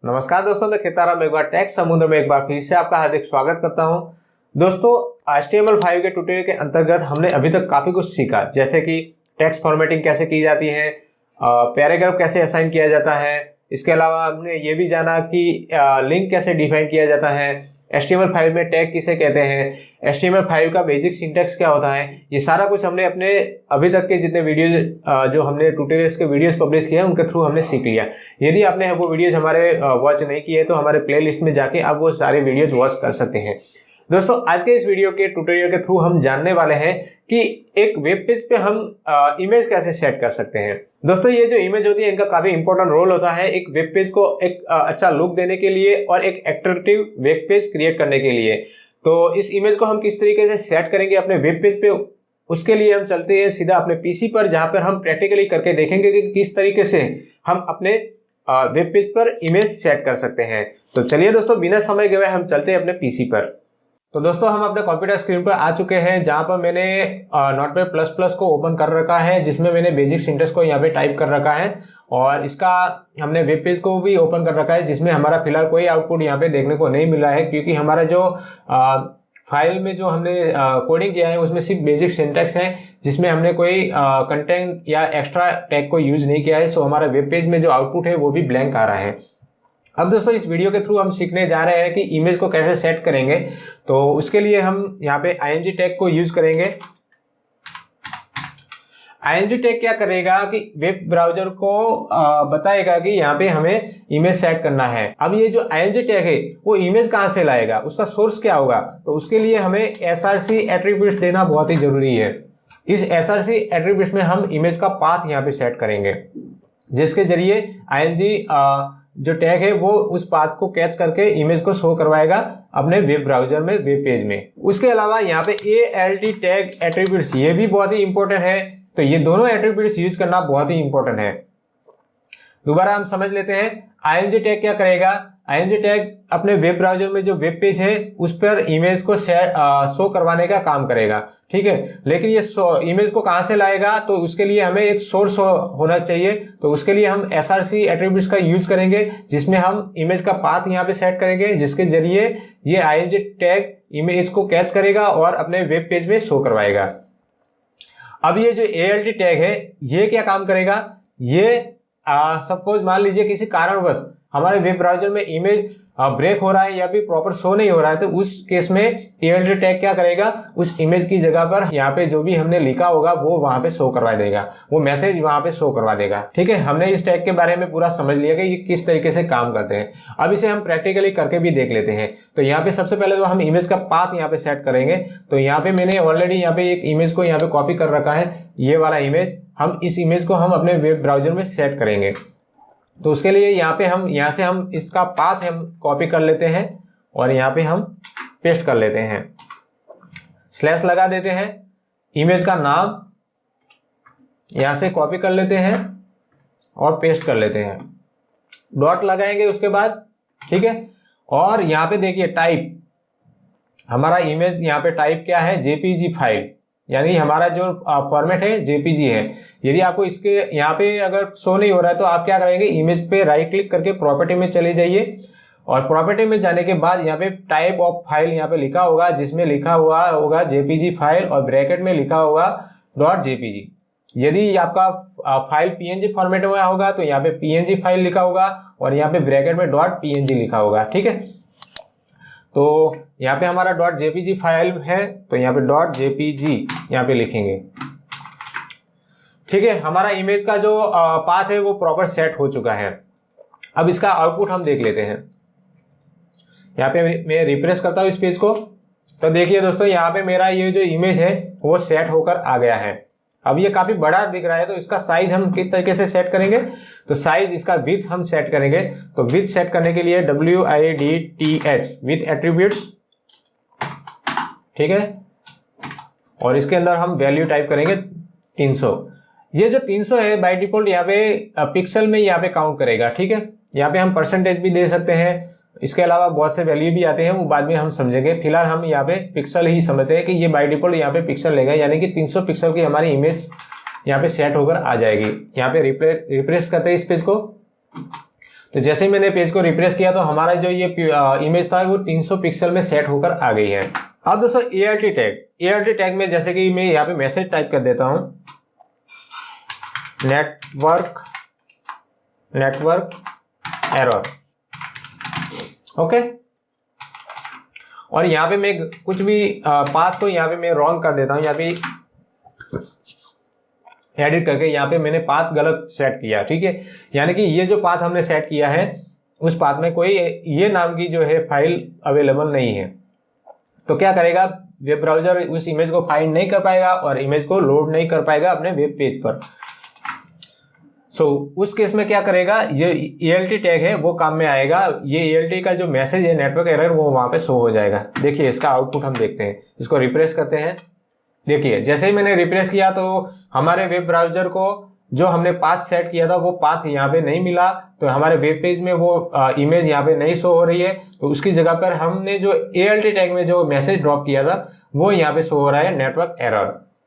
नमस्कार दोस्तों, मैं खिताराम एक बार टेक समुद्र में एक बार फिर से आपका हार्दिक स्वागत करता हूं। दोस्तों, HTML5 के ट्यूटोरियल के अंतर्गत हमने अभी तक काफ़ी कुछ सीखा, जैसे कि टेक्स्ट फॉर्मेटिंग कैसे की जाती है, पैराग्राफ कैसे असाइन किया जाता है। इसके अलावा हमने ये भी जाना कि लिंक कैसे डिफाइन किया जाता है, HTML5 में टैग किसे कहते हैं, HTML5 का बेसिक सिंटैक्स क्या होता है। ये सारा कुछ हमने अपने अभी तक के जितने वीडियोज जो हमने ट्यूटोरियल्स के वीडियोस पब्लिश किए हैं उनके थ्रू हमने सीख लिया। यदि आपने वो वीडियोज हमारे वॉच नहीं किए तो हमारे प्लेलिस्ट में जाके आप वो सारे वीडियोज वॉच कर सकते हैं। दोस्तों, आज के इस वीडियो के ट्यूटोरियल के थ्रू हम जानने वाले हैं कि एक वेब पेज पे हम इमेज कैसे सेट कर सकते हैं। दोस्तों, ये जो इमेज होती है इनका काफी इंपॉर्टेंट रोल होता है एक वेब पेज को एक अच्छा लुक देने के लिए और एक अट्रैक्टिव वेब पेज क्रिएट करने के लिए। तो इस इमेज को हम किस तरीके से सेट करेंगे अपने वेब पेज पे, उसके लिए हम चलते हैं सीधा अपने पीसी पर, जहां पर हम प्रैक्टिकली करके देखेंगे कि किस तरीके से हम अपने वेब पेज पर इमेज सेट कर सकते हैं। तो चलिए दोस्तों, बिना समय गए हम चलते हैं अपने पीसी पर। तो दोस्तों, हम अपने कंप्यूटर स्क्रीन पर आ चुके हैं, जहां पर मैंने नोटपैड++ को ओपन कर रखा है, जिसमें मैंने बेसिक सिंटैक्स को यहाँ पे टाइप कर रखा है और इसका हमने वेब पेज को भी ओपन कर रखा है, जिसमें हमारा फिलहाल कोई आउटपुट यहाँ पे देखने को नहीं मिला है, क्योंकि हमारा जो फाइल में जो हमने कोडिंग किया है उसमें सिर्फ बेसिक सिंटैक्स है, जिसमें हमने कोई कंटेंट या एक्स्ट्रा टैग को यूज नहीं किया है। सो हमारा वेब पेज में जो आउटपुट है वो भी ब्लैंक आ रहा है। अब दोस्तों, इस वीडियो के थ्रू हम सीखने जा रहे हैं कि इमेज को कैसे सेट करेंगे। तो उसके लिए हम यहाँ पे img टैग को यूज करेंगे। img टैग क्या करेगा कि वेब ब्राउजर को बताएगा कि यहाँ पे हमें इमेज सेट करना है। अब ये जो img टैग है वो इमेज कहाँ से लाएगा, उसका सोर्स क्या होगा, तो उसके लिए हमें src एट्रीब्यूट्स देना बहुत ही जरूरी है। इस src एट्रीब्यूट्स में हम इमेज का पाथ यहाँ पे सेट करेंगे, जिसके जरिए img जो टैग है वो उस पाथ को कैच करके इमेज को शो करवाएगा अपने वेब ब्राउजर में, वेब पेज में। उसके अलावा यहाँ पे alt टैग एट्रीब्यूट्स ये भी बहुत ही इंपॉर्टेंट है। तो ये दोनों एट्रीब्यूट्स यूज करना बहुत ही इंपॉर्टेंट है। दोबारा हम समझ लेते हैं। img टैग क्या करेगा, img टैग अपने वेब ब्राउजर में जो वेब पेज है उस पर इमेज को शो करवाने का काम करेगा, ठीक है। लेकिन ये इमेज को कहां से लाएगा, तो उसके लिए हमें एक सोर्स होना चाहिए। तो उसके लिए हम src एट्रीब्यूट्स का यूज करेंगे, जिसमें हम इमेज का पाथ यहाँ पे सेट करेंगे, जिसके जरिए ये img टैग इमेज को कैच करेगा और अपने वेब पेज में शो करवाएगा। अब ये जो alt टैग है ये क्या काम करेगा, ये सपोज मान लीजिए किसी कारणवश हमारे वेब ब्राउजर में इमेज ब्रेक हो रहा है या भी प्रॉपर शो नहीं हो रहा है, तो उस केस में alt टैग क्या करेगा, उस इमेज की जगह पर यहाँ पे जो भी हमने लिखा होगा वो वहां पे शो करवा देगा, वो मैसेज वहां पे शो करवा देगा, ठीक है। हमने इस टैग के बारे में पूरा समझ लिया कि ये किस तरीके से काम करते हैं। अब इसे हम प्रैक्टिकली करके भी देख लेते हैं। तो यहाँ पे सबसे पहले तो हम इमेज का पाथ यहाँ पे सेट करेंगे। तो यहाँ पे मैंने ऑलरेडी यहाँ पे एक इमेज को यहाँ पे कॉपी कर रखा है, ये वाला इमेज। हम इस इमेज को हम अपने वेब ब्राउजर में सेट करेंगे। तो उसके लिए यहाँ से हम इसका पाथ हम कॉपी कर लेते हैं और यहाँ पे हम पेस्ट कर लेते हैं, स्लैश लगा देते हैं। इमेज का नाम यहाँ से कॉपी कर लेते हैं और पेस्ट कर लेते हैं, डॉट लगाएंगे उसके बाद, ठीक है। और यहाँ पे देखिए टाइप, हमारा इमेज यहाँ पे टाइप क्या है, जेपीजी फाइल, यानी हमारा जो फॉर्मेट है जेपीजी है। यदि आपको इसके यहाँ पे अगर शो नहीं हो रहा है तो आप क्या करेंगे, इमेज पे राइट क्लिक करके प्रॉपर्टी में चले जाइए और प्रॉपर्टी में जाने के बाद यहाँ पे टाइप ऑफ फाइल यहाँ पे लिखा होगा, जिसमें लिखा हुआ होगा जेपीजी फाइल और ब्रैकेट में लिखा होगा .jpg। यदि आपका फाइल पीएनजी फॉर्मेट में होगा तो यहाँ पे पीएनजी फाइल लिखा होगा और यहाँ पे ब्रैकेट में .png लिखा होगा, ठीक है। तो यहाँ पे हमारा .jpg फाइल है, तो यहाँ पे .jpg यहाँ पे लिखेंगे, ठीक है। हमारा इमेज का जो पाथ है वो प्रॉपर सेट हो चुका है। अब इसका आउटपुट हम देख लेते हैं। यहाँ पे मैं रिफ्रेश करता हूँ इस पेज को, तो देखिए दोस्तों, यहाँ पे मेरा ये जो इमेज है वो सेट होकर आ गया है। अब ये काफी बड़ा दिख रहा है, तो इसका साइज हम किस तरीके से सेट करेंगे, तो साइज इसका विड्थ हम सेट करेंगे। तो विड्थ सेट करने के लिए width विथ एट्रीब्यूट्स, ठीक है। और इसके अंदर हम वैल्यू टाइप करेंगे 300। ये जो 300 है बाय डिफॉल्ट यहाँ पे पिक्सल में यहाँ पे काउंट करेगा, ठीक है। यहाँ पे हम परसेंटेज भी दे सकते हैं, इसके अलावा बहुत से वैल्यू भी आते हैं, वो बाद में हम समझेंगे। फिलहाल हम यहाँ पे पिक्सल ही समझते हैं कि ये बाय डिफॉल्ट यहाँ पे पिक्सल लेगा, यानी कि 300 पिक्सल की हमारी इमेज यहाँ पे सेट होकर आ जाएगी। यहाँ पे रिफ्रेश करते हैं इस पेज को, तो जैसे ही मैंने पेज को रिफ्रेश किया तो हमारा जो ये इमेज था वो 300 पिक्सल में सेट होकर आ गई है। अब दोस्तों ALT टैग में जैसे कि मैं यहाँ पे मैसेज टाइप कर देता हूं, नेटवर्क एरर, ओके। और यहाँ पे मैं कुछ भी पाथ को यहाँ पे मैं रॉन्ग कर देता हूँ, यहाँ पे एडिट करके यहाँ पे मैंने पाथ गलत सेट किया, ठीक है। यानी कि ये जो पाथ हमने सेट किया है उस पाथ में कोई ये नाम की जो है फाइल अवेलेबल नहीं है। तो क्या करेगा, वेब ब्राउजर उस इमेज को फाइंड नहीं कर पाएगा और इमेज को लोड नहीं कर पाएगा अपने वेब पेज पर। उस केस में क्या करेगा, ये ALT टैग है वो काम में आएगा। ये ALT का जो मैसेज है नेटवर्क एरर वो वहां पे शो हो जाएगा। देखिए इसका आउटपुट हम देखते हैं, इसको रिफ्रेश करते हैं। देखिए जैसे ही मैंने रिफ्रेश किया तो हमारे वेब ब्राउजर को जो हमने पाथ सेट किया था वो पाथ यहाँ पे नहीं मिला, तो हमारे वेब पेज में वो इमेज यहाँ पे नहीं शो हो रही है। तो उसकी जगह पर हमने जो ALT टैग में जो मैसेज ड्रॉप किया था वो यहाँ पे शो हो रहा है नेटवर्क एरर।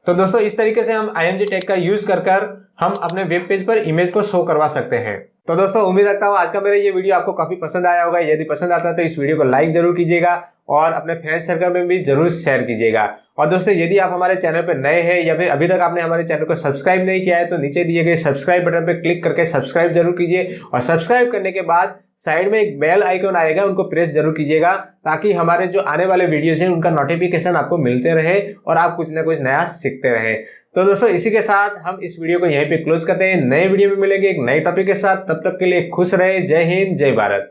तो दोस्तों इस तरीके से हम IMG टैग का यूज कर हम अपने वेब पेज पर इमेज को शो करवा सकते हैं। तो दोस्तों उम्मीद रखता हूँ आज का मेरा ये वीडियो आपको काफी पसंद आया होगा। यदि पसंद आता है तो इस वीडियो को लाइक जरूर कीजिएगा और अपने फ्रेंड सर्कल में भी जरूर शेयर कीजिएगा। और दोस्तों यदि आप हमारे चैनल पर नए हैं या फिर अभी तक आपने हमारे चैनल को सब्सक्राइब नहीं किया है तो नीचे दिए गए सब्सक्राइब बटन पर क्लिक करके सब्सक्राइब जरूर कीजिए। और सब्सक्राइब करने के बाद साइड में एक बेल आइकन आएगा, उनको प्रेस जरूर कीजिएगा ताकि हमारे जो आने वाले वीडियोज हैं उनका नोटिफिकेशन आपको मिलते रहे और आप कुछ ना कुछ नया सीखते रहे। तो दोस्तों इसी के साथ हम इस वीडियो को यहीं पे क्लोज करते हैं। नए वीडियो में मिलेंगे एक नए टॉपिक के साथ, तब तक के लिए खुश रहे। जय हिंद, जय भारत।